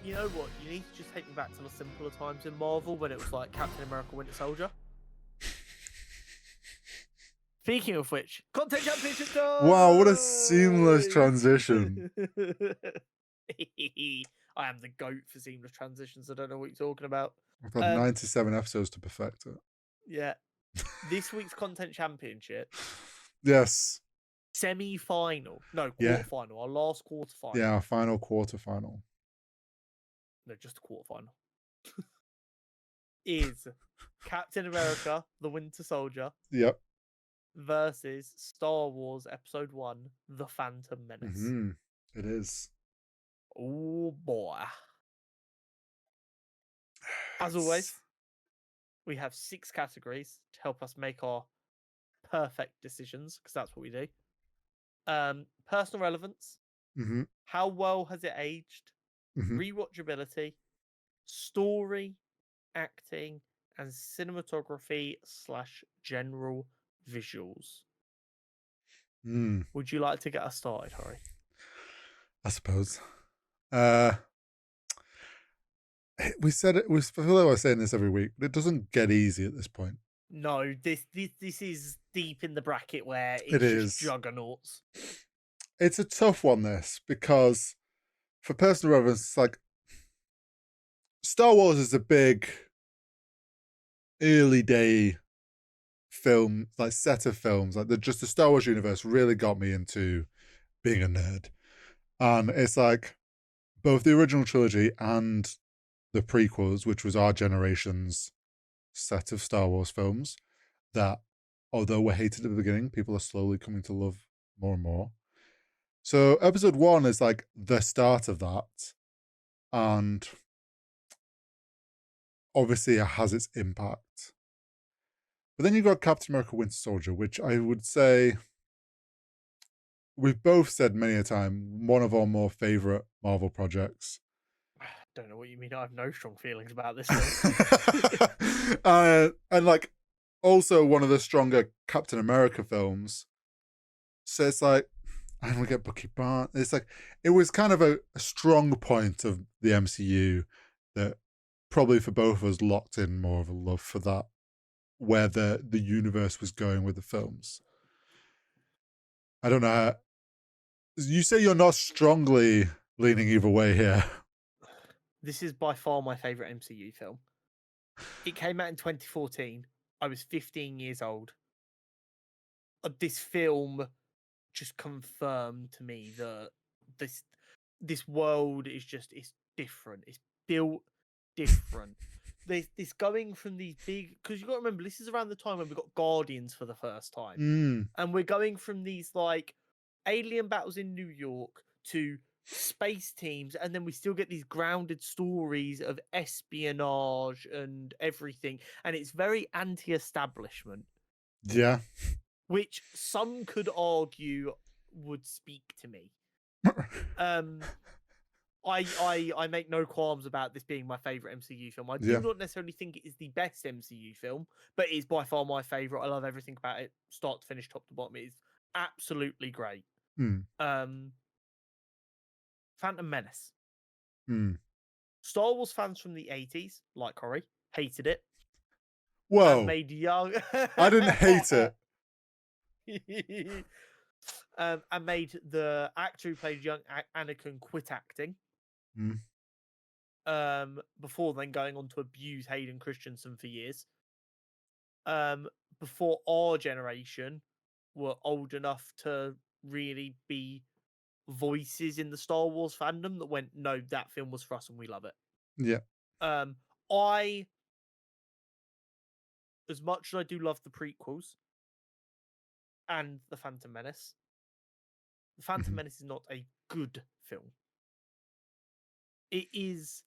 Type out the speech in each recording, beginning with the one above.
You know what? You need to just take me back to the simpler times in Marvel when it was like Captain America Winter Soldier. Speaking of which, content championship time! Wow, what a seamless transition. I am the GOAT for seamless transitions. I don't know what you're talking about. I've had 97 episodes to perfect it. Yeah. This week's content championship. Yes. Semi-final. No, Yeah. quarter-final. Our last quarter-final. Yeah, our final quarter-final. No, just a quarter-final. Is Captain America, the Winter Soldier, Yep. versus Star Wars Episode 1, The Phantom Menace. Mm-hmm. It is. Oh, boy. As always, we have 6 categories to help us make our perfect decisions, because that's what we do. Personal relevance. Mm-hmm. How well has it aged? Mm-hmm. Rewatchability. Story, acting, and cinematography / general visuals. Mm. Would you like to get us started, Harry? I suppose. We said it. We feel like we're saying this every week, but it doesn't get easy at this point. No, this is deep in the bracket where it's It just is. juggernauts. It's a tough one, this, because for personal reference, it's like Star Wars is a big early day film, like set of films. Like just the Star Wars universe really got me into being a nerd. And it's like both the original trilogy and the prequels, which was our generation's set of Star Wars films, that although were hated at the beginning, people are slowly coming to love more and more. So episode 1 is like the start of that. And obviously it has its impact. But then you've got Captain America Winter Soldier, which I would say we've both said many a time, one of our more favourite Marvel projects. I don't know what you mean. I have no strong feelings about this film. And like also one of the stronger Captain America films. So it's like, and we get Bucky Barnes. It's like, it was kind of a strong point of the MCU that probably for both of us locked in more of a love for that, where the universe was going with the films. I don't know. You say you're not strongly leaning either way here. This is by far my favourite MCU film. It came out in 2014. I was 15 years old. This film just confirmed to me that this world is just, it's different. It's built different. This going from these big, because you got to remember, this is around the time when we got Guardians for the first time, and we're going from these like alien battles in New York to space teams, and then we still get these grounded stories of espionage and everything, and it's very anti-establishment. Yeah. Which some could argue would speak to me. I make no qualms about this being my favorite MCU film. I do not necessarily think it is the best MCU film, but it is by far my favorite. I love everything about it, start to finish, top to bottom. It is absolutely great. Phantom Menace. Star Wars fans from the 80s, like Corey, hated it. Whoa. And made young. I didn't hate it. And made the actor who played young Anakin quit acting. Before then going on to abuse Hayden Christensen for years. Before our generation were old enough to really be voices in the Star Wars fandom that went, no, that film was for us and we love it. Yeah. As much as I do love the prequels and the Phantom Menace, the Phantom Menace is not a good film. It is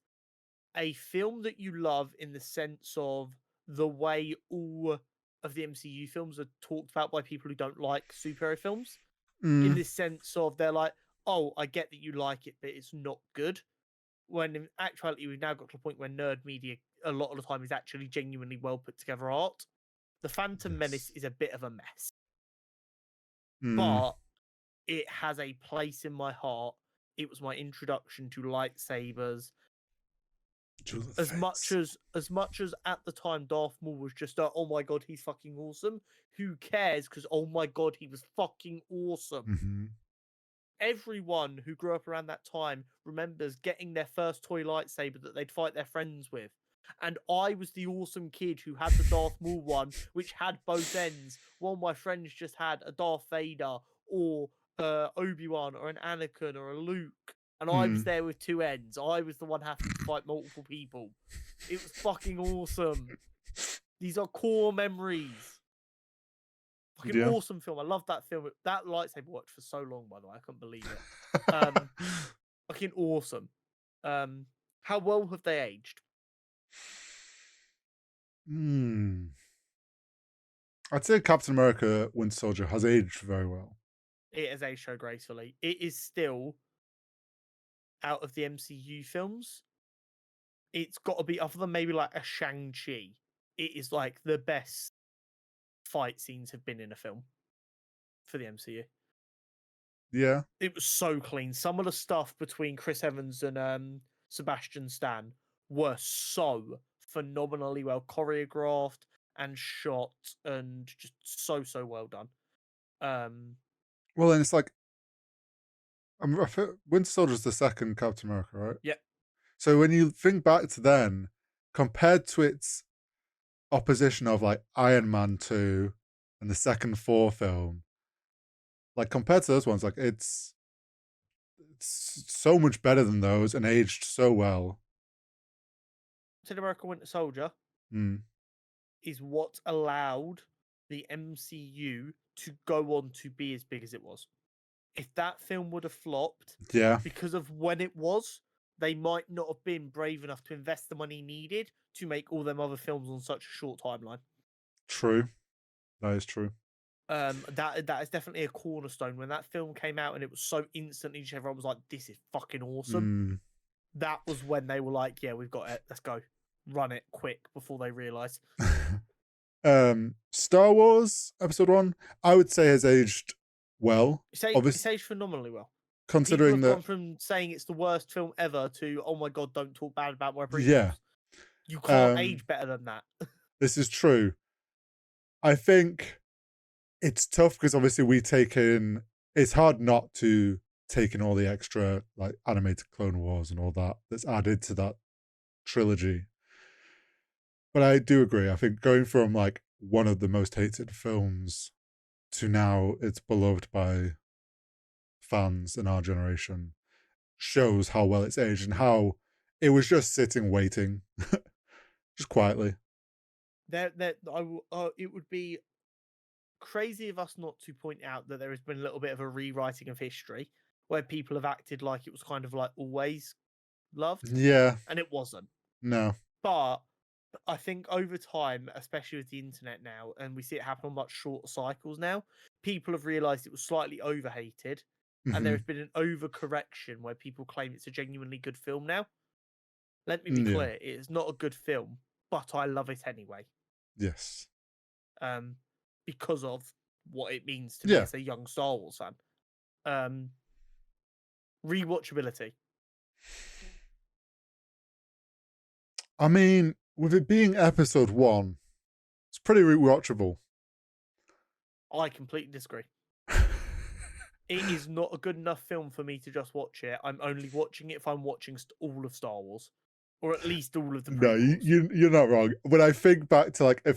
a film that you love in the sense of the way all of the MCU films are talked about by people who don't like superhero films. In this sense of, they're like, oh, I get that you like it, but it's not good. When in actuality, we've now got to the point where nerd media, a lot of the time, is actually genuinely well put together art. The Phantom Menace is a bit of a mess. But it has a place in my heart. It was my introduction to lightsabers Duel of As much Fates. as much as at the time Darth Maul was just oh my god, he's fucking awesome. Who cares? Because oh my god, he was fucking awesome. Mm-hmm. Everyone who grew up around that time remembers getting their first toy lightsaber that they'd fight their friends with. And I was the awesome kid who had the Darth Maul one, which had both ends, while my friends just had a Darth Vader or Obi-Wan or an Anakin or a Luke. And I was there with two ends. I was the one having to fight multiple people. It was fucking awesome. These are core memories. Fucking Yeah. awesome film. I love that film. That lightsaber watch for so long, by the way. I couldn't believe it. Fucking awesome. How well have they aged? I'd say Captain America Winter Soldier has aged very well. It has aged so gracefully. It is still, out of the MCU films, it's got to be, other than maybe like a Shang-Chi, it is like the best fight scenes have been in a film for the MCU. Yeah. It was so clean. Some of the stuff between Chris Evans and Sebastian Stan were so phenomenally well choreographed and shot and just so well done. Well, then it's like Winter Soldier's the second Captain America, right? Yep. So when you think back to then, compared to its opposition of like Iron Man 2 and the second Thor film, like compared to those ones, like it's so much better than those and aged so well. Captain America Winter Soldier is what allowed the MCU to go on to be as big as it was. If that film would have flopped, Yeah, because of when it was, they might not have been brave enough to invest the money needed to make all them other films on such a short timeline. true. That is true. That is definitely a cornerstone. When that film came out and it was so instantly, just everyone was like, "This is fucking awesome." That was when they were like, "Yeah, we've got it. Let's go, run it quick," before they realised. Star Wars Episode 1, I would say has aged well. It's aged phenomenally well. Considering People have that, gone from saying it's the worst film ever to, "Oh my god, don't talk bad about my prequels." yeah, You can't age better than that. This is true. I think it's tough because obviously it's hard not to take in all the extra like animated Clone Wars and all that's added to that trilogy. But I do agree. I think going from like one of the most hated films to now it's beloved by fans in our generation shows how well it's aged and how it was just sitting waiting just quietly. It would be crazy of us not to point out that there has been a little bit of a rewriting of history where people have acted like it was kind of like always loved, Yeah. and it wasn't. No. But I think over time, especially with the internet now, and we see it happen on much shorter cycles now, people have realized it was slightly overhated, and there has been an overcorrection where people claim it's a genuinely good film now. Let me be clear, it is not a good film, but I love it anyway. Yes. Because of what it means to me as a young Star Wars fan. Rewatchability. I mean, with it being episode 1, it's pretty rewatchable. I completely disagree. It is not a good enough film for me to just watch it. I'm only watching it if I'm watching all of Star Wars, or at least all of the prequels. No, you're not wrong. When I think back to like, if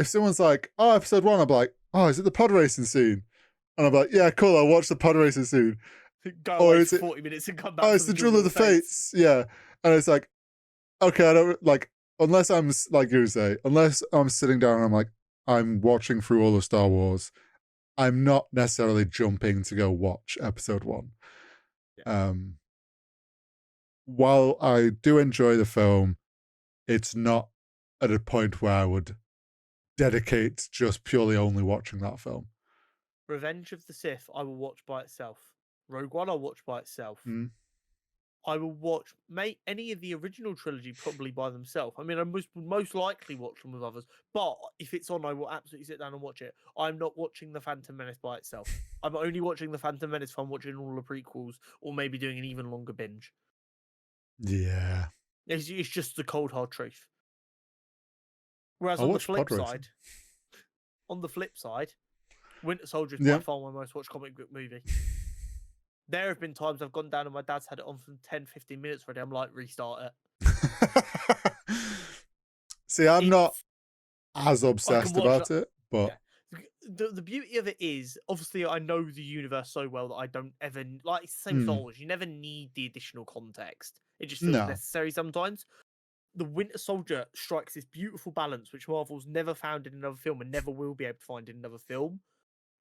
someone's like, "Oh, episode 1," I'm like, "Oh, is it the pod racing scene?" And I'm like, "Yeah, cool. I'll watch the pod racing scene." Go away for 40 minutes and come back. Oh, it's the Duel of the Fates. Yeah, and it's like, okay, I don't like unless I'm like you say, unless I'm sitting down and I'm like, I'm watching through all of Star Wars. I'm not necessarily jumping to go watch episode 1. Yeah. While I do enjoy the film, it's not at a point where I would dedicate just purely only watching that film. Revenge of the Sith, I will watch by itself. Rogue One, I'll watch by itself. I will watch any of the original trilogy probably by themselves. I mean, I would most likely watch them with others, but if it's on, I will absolutely sit down and watch it. I'm not watching the Phantom Menace by itself. I'm only watching the Phantom Menace if I'm watching all the prequels, or maybe doing an even longer binge. Yeah. It's just the cold hard truth. Whereas I on the watched flip pod racing. side, Winter Soldier is Yeah. by far my most watched comic book movie. There have been times I've gone down and my dad's had it on for 10, 15 minutes already. I'm like, restart it. See, I'm not It's- as I can obsessed watch about it, but yeah. The beauty of it is, obviously, I know the universe so well that I don't ever like. It's the same Star Wars. You never need the additional context. It just feels No. necessary sometimes. The Winter Soldier strikes this beautiful balance, which Marvel's never found in another film and never will be able to find in another film,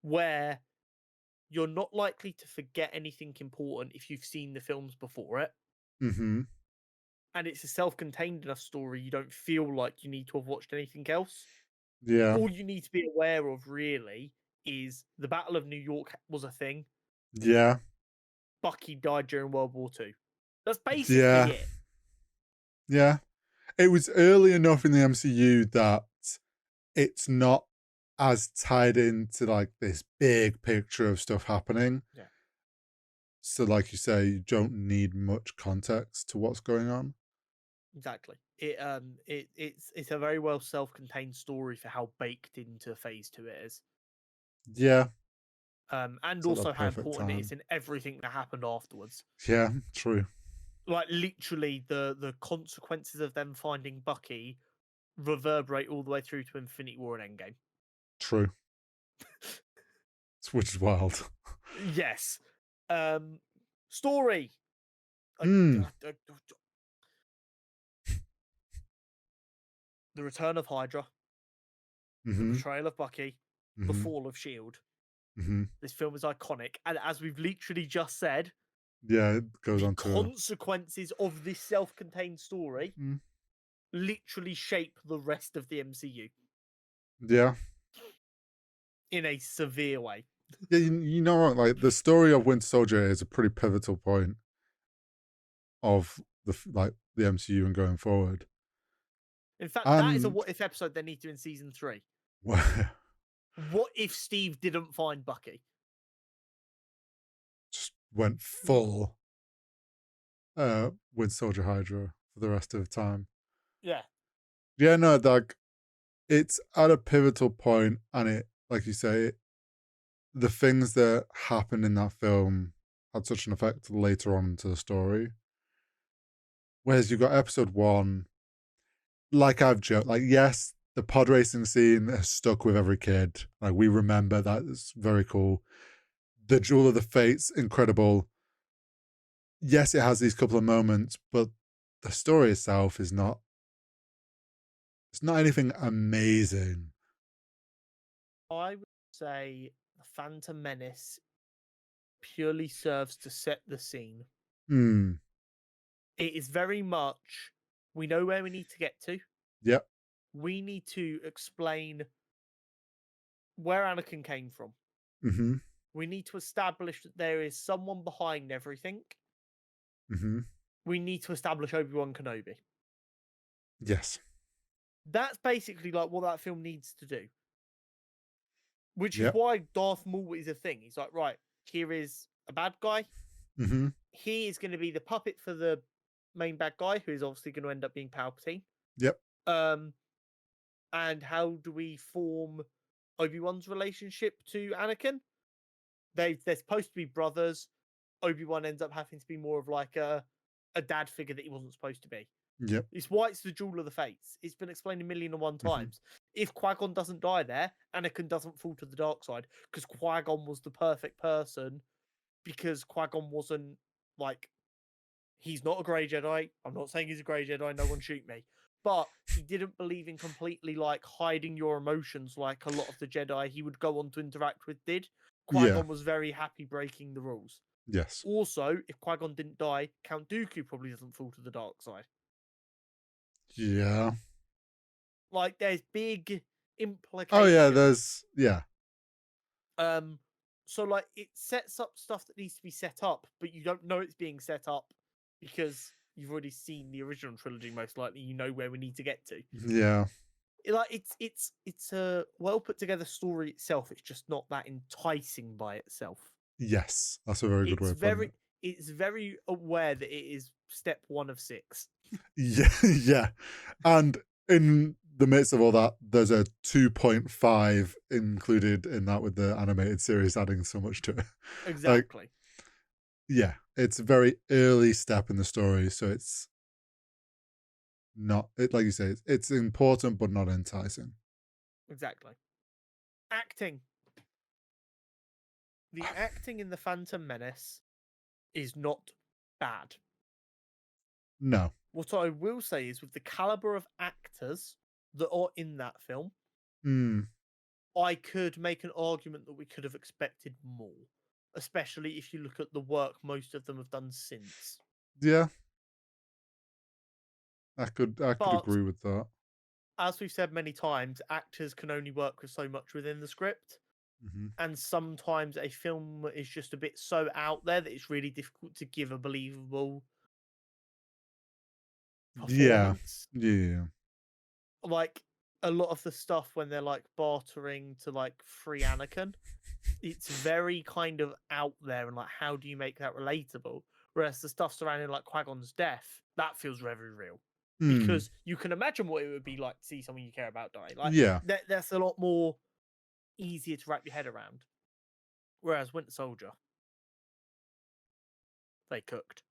where you're not likely to forget anything important if you've seen the films before it. Mm-hmm. And it's a self-contained enough story, you don't feel like you need to have watched anything else. Yeah. All you need to be aware of, really, is the Battle of New York was a thing. Yeah. Bucky died during World War II. That's basically Yeah. it. Yeah. It was early enough in the MCU that it's not as tied into like this big picture of stuff happening. Yeah. So, like you say, you don't need much context to what's going on. Exactly. It's a very well self-contained story for how baked into Phase 2 it is. Yeah. And It's at the also how perfect important it time. is in everything that happened afterwards. Yeah, true. Like literally the consequences of them finding Bucky reverberate all the way through to Infinity War and Endgame. True. Which is wild. Yes. Story. Mm. The return of Hydra, the Mm-hmm. betrayal of Bucky, the Mm-hmm. fall of S.H.I.E.L.D. Mm-hmm. This film is iconic. And as we've literally just said, Yeah, it goes the on to consequences of this self-contained story Mm. literally shape the rest of the MCU Yeah. in a severe way. Yeah, you know what? Like the story of Winter Soldier is a pretty pivotal point of the MCU and going forward. In fact, that is a And what if episode they need to in season 3. where What if Steve didn't find Bucky? just went full Winter Soldier Hydra for the rest of the time. Yeah. Yeah, no, like it's at a pivotal point, and it, like you say, the things that happened in that film had such an effect later on into the story. Whereas you got episode 1, like I've joked, like yes, the pod racing scene has stuck with every kid. Like we remember that, it's very cool. The Jewel of the Fates, incredible. Yes, it has these couple of moments, but the story itself is not. It's not anything amazing. I would say the Phantom Menace purely serves to set the scene. Hmm. It is very much, we know where we need to get to. Yep. We need to explain where Anakin came from. Mm-hmm. We need to establish that there is someone behind everything. Mm-hmm. We need to establish Obi-Wan Kenobi. Yes. That's basically like what that film needs to do. Which is Yep. why Darth Maul is a thing. He's like, right, here is a bad guy. Mm-hmm. He is going to be the puppet for the main bad guy, who is obviously going to end up being Palpatine. Yep. And how do we form Obi-Wan's relationship to Anakin? They're supposed to be brothers. Obi-Wan ends up having to be more of like a dad figure that he wasn't supposed to be. Yep. It's why it's the Jewel of the Fates. It's been explained 1,000,001 Mm-hmm. times. If Qui-Gon doesn't die there, Anakin doesn't fall to the dark side because Qui-Gon was the perfect person, because Qui-Gon wasn't like, he's not a Grey Jedi. I'm not saying he's a Grey Jedi. No one shoot me. But he didn't believe in completely like hiding your emotions like a lot of the Jedi he would go on to interact with did. Qui-Gon was very happy breaking the rules. Yes. Also, if Qui-Gon didn't die, Count Dooku probably doesn't fall to the dark side. Yeah. Like, there's big implications. Oh yeah, there's So like it sets up stuff that needs to be set up, but you don't know it's being set up because you've already seen the original trilogy. Most likely, you know where we need to get to. Yeah. Like it's a well put together story itself. It's just not that enticing by itself. Yes, that's a very good way of putting it. It's very aware that it is step 1 of 6. Yeah, yeah. And in the midst of all that, there's a 2.5 included in that with the animated series adding so much to it. Like, Exactly. yeah, it's a very early step in the story, so it's not it like you say, it's important but not enticing. Exactly. Acting. The acting in the Phantom Menace is not bad. No. What I will say is, with the caliber of actors that are in that film, Mm, I could make an argument that we could have expected more, especially if you look at the work most of them have done since. yeah, I could But agree with that. as we've said many times, actors can only work with so much within the script. Mhm. And sometimes a film is just a bit so out there that it's really difficult to give a believable Yeah. performance. Yeah. Like a lot of the stuff when they're like bartering to like free Anakin, it's very kind of out there and like, how do you make that relatable? Whereas the stuff surrounding like Qui-Gon's death, that feels very real. Mm, Because you can imagine what it would be like to see someone you care about die. Like yeah. that's a lot more easier to wrap your head around. Whereas Winter Soldier, they cooked.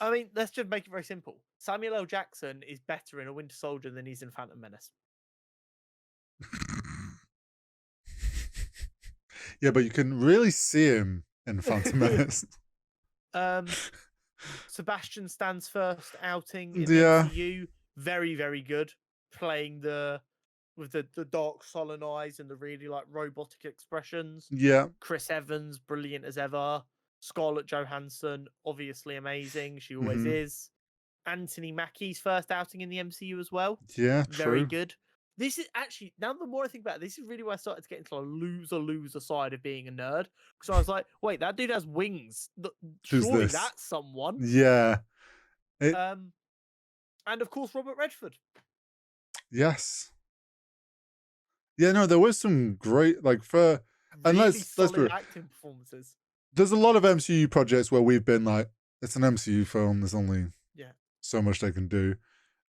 I mean, let's just make it very simple. Samuel L. Jackson is better in a Winter Soldier than he's in Phantom Menace. Yeah, but you can really see him in Phantom Menace. Sebastian Stan's first outing in the Yeah. MCU, very, very good. Playing with the dark sullen eyes and the really like robotic expressions. Yeah. Chris Evans, brilliant as ever. Scarlett Johansson, obviously amazing. She always Mhm. is. Anthony Mackie's first outing in the MCU as well. Yeah, Very true. good. This is actually, now the more I think about it, this is really where I started to get into a loser side of being a nerd. Because I was like, wait, that dude has wings. Who's Surely this? that's someone. Yeah. It And of course, Robert Redford. yes. Yeah, no, there was some great like for and Really let's be solid real. acting performances. There's a lot of MCU projects where we've been like, it's an MCU film, there's only Yeah. so much they can do.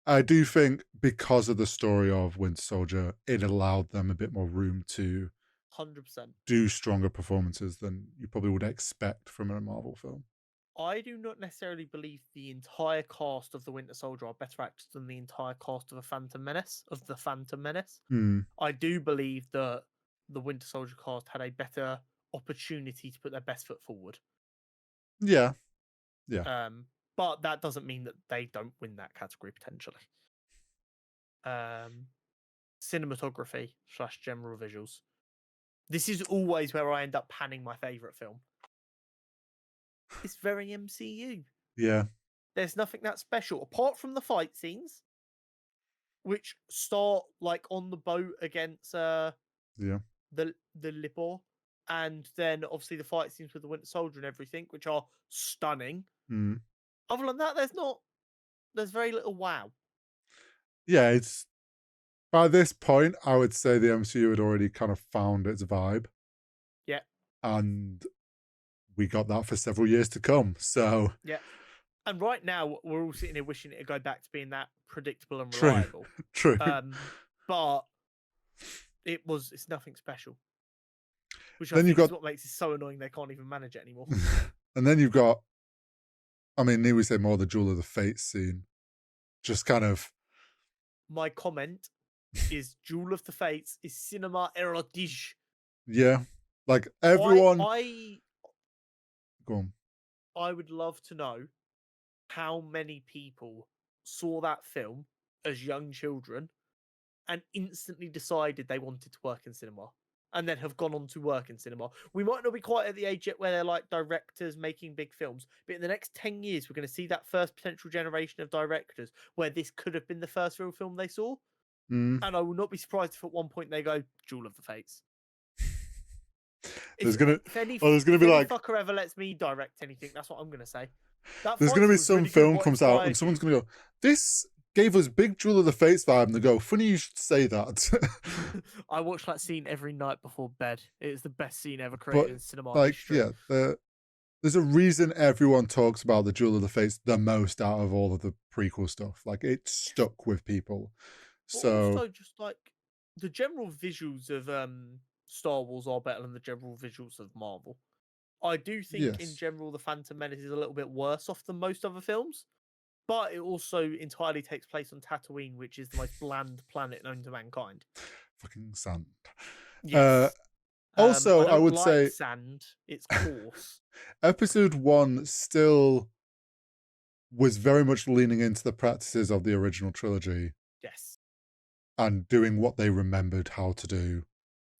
I do think because of the story of Winter Soldier, it allowed them a bit more room to 100%. do stronger performances than you probably would expect from a Marvel film. I do not necessarily believe the entire cast of the Winter Soldier are better actors than the entire cast of the Phantom Menace. Hmm. I do believe that the Winter Soldier cast had a better opportunity to put their best foot forward. Yeah. Yeah. But that doesn't mean that they don't win that category potentially. Cinematography / general visuals. This is always where I end up panning my favorite film. It's very MCU. Yeah. There's nothing that special apart from the fight scenes, which start like on the boat against Yeah. the Libor, and then obviously the fight scenes with the Winter Soldier and everything, which are stunning. Hmm. Other than that, there's very little wow. Yeah, it's by this point, I would say the MCU had already kind of found its vibe. Yeah. And we got that for several years to come. So Yeah. And right now, we're all sitting here wishing it would go back to being that predictable and true. reliable. True. But it's nothing special. Which I Then you've think is got what makes it so annoying they can't even manage it anymore. and then you've got I mean, need we say more the Jewel of the Fates scene? Just kind of My comment is Jewel of the Fates is cinema erotique. yeah. Like everyone go on. I would love to know how many people saw that film as young children and instantly decided they wanted to work in cinema and then have gone on to work in cinema. We might not be quite at the age yet where they're like directors making big films, but in the next 10 years, we're going to see that first potential generation of directors where this could have been the first real film they saw. Mm. And I will not be surprised if at one point they go, Jewel of the Fates. There's If any gonna be like fucker ever lets me direct anything, that's what I'm going to say. there's gonna be some film comes out and someone's gonna go, this gave us big Jewel of the Fates vibe, and they go, funny you should say that. I watch that scene every night before bed. It is the best scene ever but created in cinema like, history. yeah, there's There's a reason everyone talks about the Duel of the Fates the most out of all of the prequel stuff. Like, it stuck with people. But So also, just like the general visuals of Star Wars are better than the general visuals of Marvel. I do think, in yes, general, the Phantom Menace is a little bit worse off than most other films, but it also entirely takes place on Tatooine, which is the most bland planet known to mankind. fucking sand. Yes. I Also, I don't would like say sand. It's coarse. episode 1 still was very much leaning into the practices of the original trilogy Yes. and doing what they remembered how to do,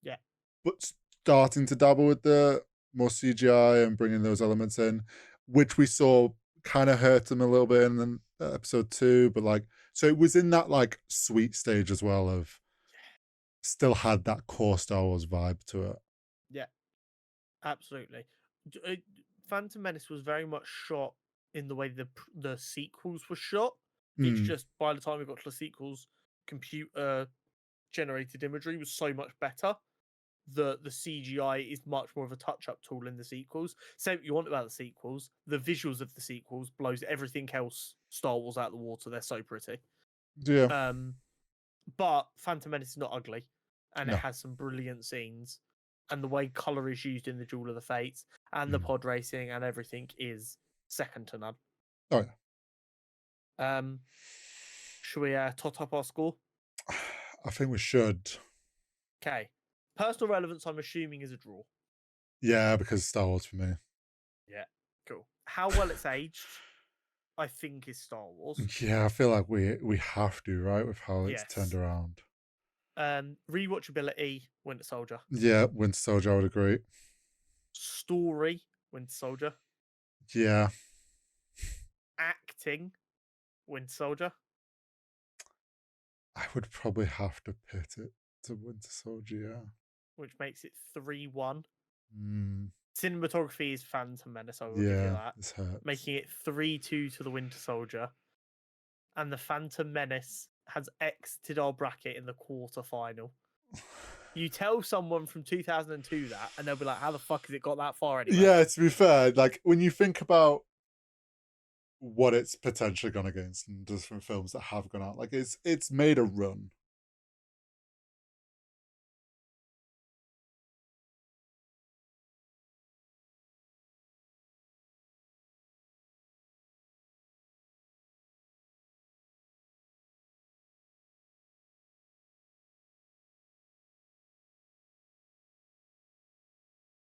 Yeah. but starting to dabble with the more CGI and bringing those elements in, which we saw kind of hurt them a little bit in episode 2. But like, so it was in that like sweet stage as well of still had that core Star Wars vibe to it. Yeah. Absolutely. Phantom Menace was very much shot in the way the sequels were shot. It's Mm, just by the time we got to the sequels, computer generated imagery was so much better that the CGI is much more of a touch up tool in the sequels. Say what you want about the sequels, the visuals of the sequels blows everything else Star Wars out of the water. They're so pretty. yeah, But Phantom Menace is not ugly, and it no, has some brilliant scenes. And the way color is used in the Duel of the Fates and the mm. pod racing and everything is second to none. Oh yeah. Should we tot up our score? I think we should. Okay. Personal relevance, I'm assuming, is a draw. Yeah, because Star Wars for me. Yeah, cool. How well it's aged, I think, is Star Wars. Yeah, I feel like we have to, right, with how it's turned Yes. around. Rewatchability, Winter Soldier. Yeah, Winter Soldier, I would agree. Story, Winter Soldier. Yeah. Acting, Winter Soldier. I would probably have to pit it to Winter Soldier, yeah. Which makes it 3-1. Mm, Cinematography is Phantom Menace, I will give you yeah, that. this hurts. Making it 3-2 to the Winter Soldier. And the Phantom Menace has exited our bracket in the quarterfinal. You tell someone from 2002 that, and they'll be like, how the fuck has it got that far anyway? Yeah, to be fair, like, when you think about what it's potentially gone against and different films that have gone out, like, it's made a run.